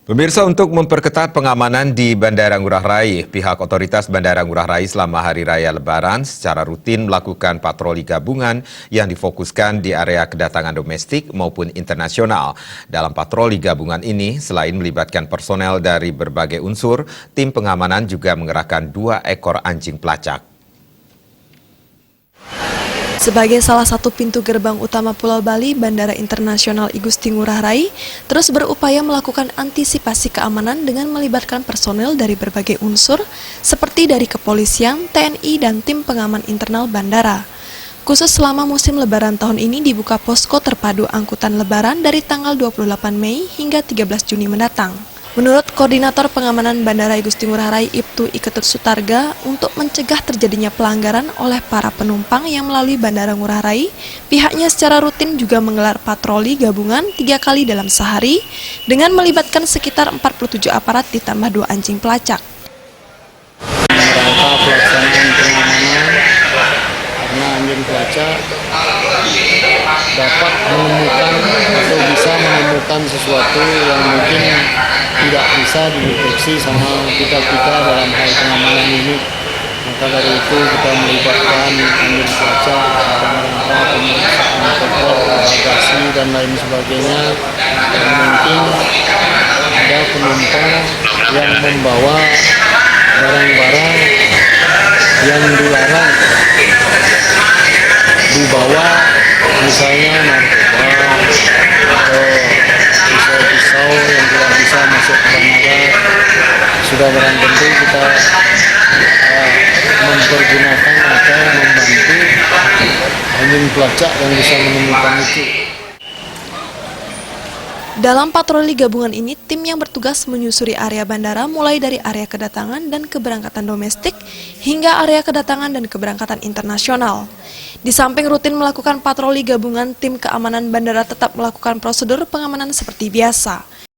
Pemirsa, untuk memperketat pengamanan di Bandara Ngurah Rai, pihak otoritas Bandara Ngurah Rai selama Hari Raya Lebaran secara rutin melakukan patroli gabungan yang difokuskan di area kedatangan domestik maupun internasional. Dalam patroli gabungan ini, selain melibatkan personel dari berbagai unsur, tim pengamanan juga mengerahkan 2 ekor anjing pelacak. Sebagai salah satu pintu gerbang utama Pulau Bali, Bandara Internasional I Gusti Ngurah Rai terus berupaya melakukan antisipasi keamanan dengan melibatkan personel dari berbagai unsur seperti dari kepolisian, TNI, dan tim pengaman internal bandara. Khusus selama musim Lebaran tahun ini dibuka posko terpadu angkutan Lebaran dari tanggal 28 Mei hingga 13 Juni mendatang. Menurut Koordinator Pengamanan Bandara I Gusti Ngurah Rai Ibtu Iketut Sutarga, untuk mencegah terjadinya pelanggaran oleh para penumpang yang melalui Bandara Ngurah Rai, pihaknya secara rutin juga menggelar patroli gabungan 3 kali dalam sehari dengan melibatkan sekitar 47 aparat ditambah 2 anjing pelacak. Rangka pelaksanaan pengamanan karena anjing pelacak dapat menemukan atau bisa menemukan sesuatu yang mungkin tidak bisa dideteksi sama kita dalam hal pengamanan ini. Maka dari itu kita melibatkan anjing pelacak dalam rangka pemeriksaan koper, bagasi, dan lain sebagainya. Dan mungkin ada penumpang yang membawa barang-barang yang dilarang dibawa, misalnya narkoba atau pisau-pisau yang tidak bisa masuk ke bandara. Sudah barang tentu kita mempergunakan atau membantu anjing pelacak yang bisa menemukan itu. Dalam patroli gabungan ini, tim yang bertugas menyusuri area bandara mulai dari area kedatangan dan keberangkatan domestik hingga area kedatangan dan keberangkatan internasional. Di samping rutin melakukan patroli gabungan, tim keamanan bandara tetap melakukan prosedur pengamanan seperti biasa.